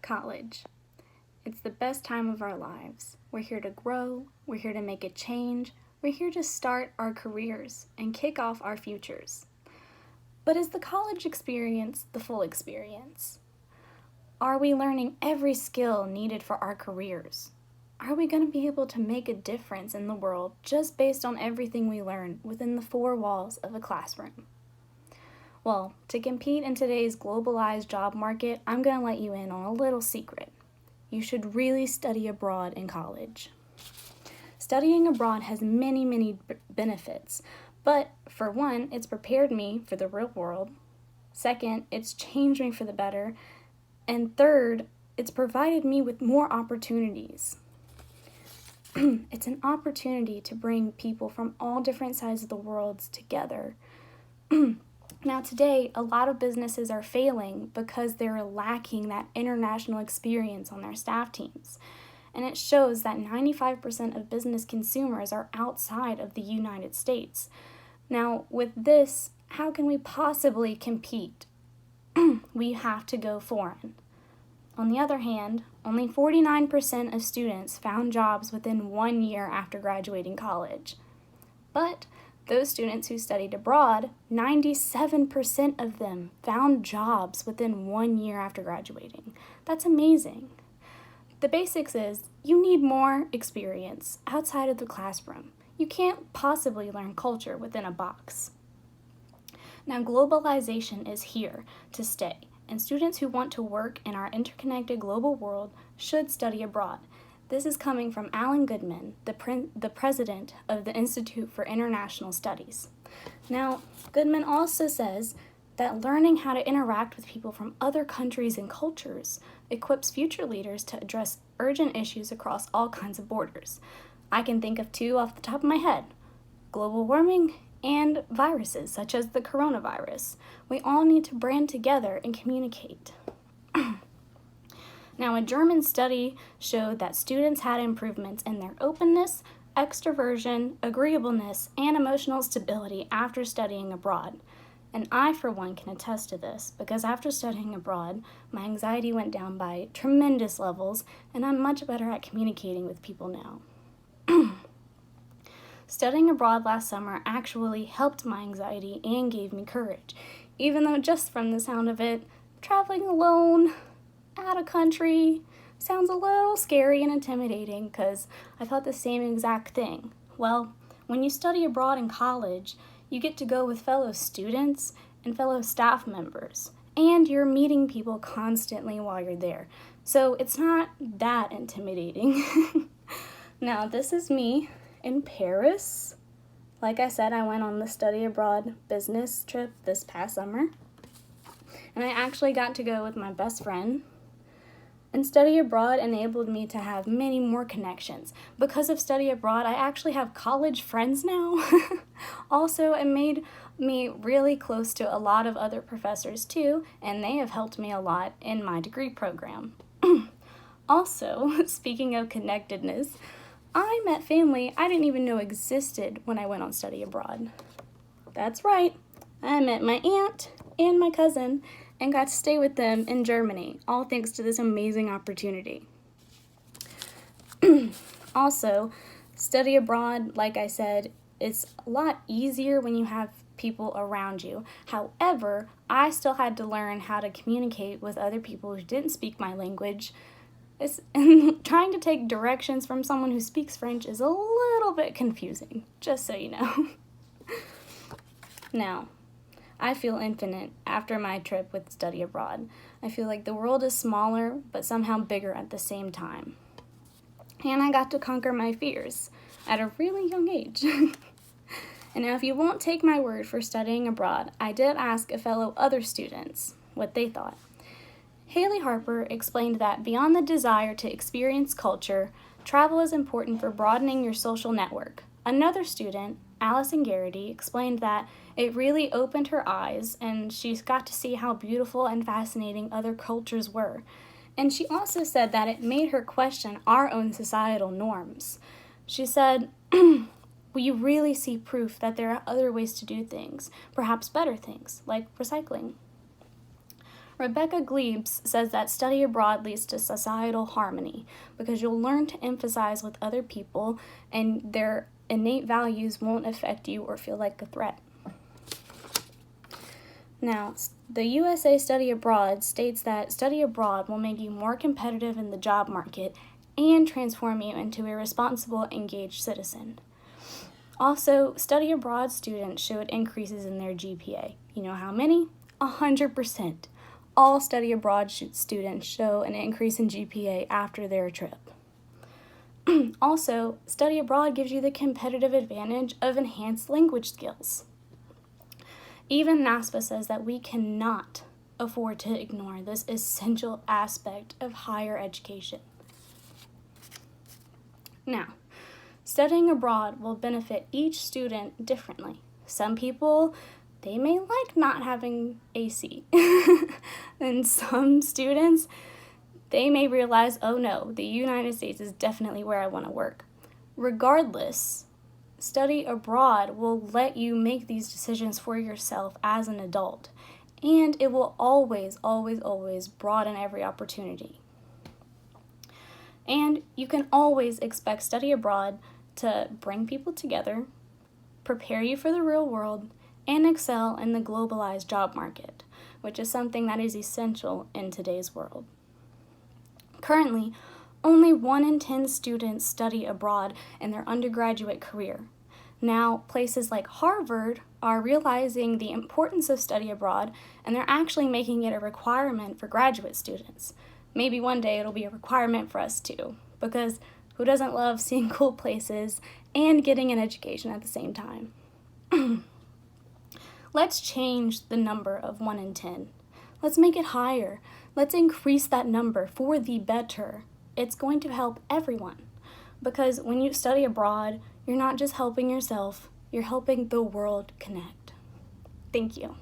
College. It's the best time of our lives. We're here to grow, we're here to make a change, we're here to start our careers and kick off our futures. But is the college experience the full experience? Are we learning every skill needed for our careers? Are we going to be able to make a difference in the world just based on everything we learn within the four walls of a classroom? Well, to compete in today's globalized job market, I'm going to let you in on a little secret. You should really study abroad in college. Studying abroad has many benefits, but for one, it's prepared me for the real world. Second, it's changed me for the better. And third, it's provided me with more opportunities. It's an opportunity to bring people from all different sides of the world together. Now today, a lot of businesses are failing because they're lacking that international experience on their staff teams. And it shows that 95% of business consumers are outside of the United States. Now, with this, how can we possibly compete? We have to go foreign. On the other hand, only 49% of students found jobs within 1 year after graduating college. But those students who studied abroad, 97% of them found jobs within 1 year after graduating. That's amazing. The basics is you need more experience outside of the classroom. You can't possibly learn culture within a box. Now, globalization is here to stay, and students who want to work in our interconnected global world should study abroad. This is coming from Alan Goodman, the president of the Institute for International Studies. Now, Goodman also says that learning how to interact with people from other countries and cultures equips future leaders to address urgent issues across all kinds of borders. I can think of two off the top of my head: global warming and viruses such as the coronavirus. We all need to band together and communicate. Now, a German study showed that students had improvements in their openness, extroversion, agreeableness, and emotional stability after studying abroad. And I, for one, can attest to this because after studying abroad, my anxiety went down by tremendous levels, and I'm much better at communicating with people now. Studying abroad last summer actually helped my anxiety and gave me courage, even though just from the sound of it, traveling alone out of country sounds a little scary and intimidating because I thought the same exact thing. Well, when you study abroad in college, you get to go with fellow students and fellow staff members, and you're meeting people constantly while you're there. So it's not that intimidating. Now, this is me in Paris. Like I said, I went on the study abroad business trip this past summer, and I actually got to go with my best friend. And study abroad enabled me to have many more connections. Because of study abroad, I actually have college friends now. Also, it made me really close to a lot of other professors too, and they have helped me a lot in my degree program. Also, speaking of connectedness, I met family I didn't even know existed when I went on study abroad. That's right, I met my aunt and my cousin and got to stay with them in Germany, all thanks to this amazing opportunity. Also, study abroad, like I said, it's a lot easier when you have people around you. However, I still had to learn how to communicate with other people who didn't speak my language. And trying to take directions from someone who speaks French is a little bit confusing, just so you know. Now, I feel infinite after my trip with study abroad. I feel like the world is smaller, but somehow bigger at the same time. And I got to conquer my fears at a really young age. And now, if you won't take my word for studying abroad, I did ask a fellow other students what they thought. Haley Harper explained that beyond the desire to experience culture, travel is important for broadening your social network. Another student, Allison Garrity, explained that it really opened her eyes and she got to see how beautiful and fascinating other cultures were. And she also said that it made her question our own societal norms. She said, we really see proof that there are other ways to do things, perhaps better things, like recycling. Rebecca Glebes says that study abroad leads to societal harmony because you'll learn to emphasize with other people and their innate values won't affect you or feel like a threat. Now, the USA Study Abroad states that study abroad will make you more competitive in the job market and transform you into a responsible, engaged citizen. Also, study abroad students showed increases in their GPA. You know how many? 100%. All study abroad students show an increase in GPA after their trip. Also, study abroad gives you the competitive advantage of enhanced language skills. Even NASPA says that we cannot afford to ignore this essential aspect of higher education. Now, studying abroad will benefit each student differently. Some people, they may like not having AC. And some students, they may realize, oh no, the United States is definitely where I want to work. Regardless, study abroad will let you make these decisions for yourself as an adult, and it will always, always, always broaden every opportunity. And you can always expect study abroad to bring people together, prepare you for the real world, and excel in the globalized job market, which is something that is essential in today's world. Currently, only 1 in 10 students study abroad in their undergraduate career. Now, places like Harvard are realizing the importance of study abroad, and they're actually making it a requirement for graduate students. Maybe one day it'll be a requirement for us too, because who doesn't love seeing cool places and getting an education at the same time? Let's change the number of 1 in 10. Let's make it higher. Let's increase that number for the better. It's going to help everyone, because when you study abroad, you're not just helping yourself, you're helping the world connect. Thank you.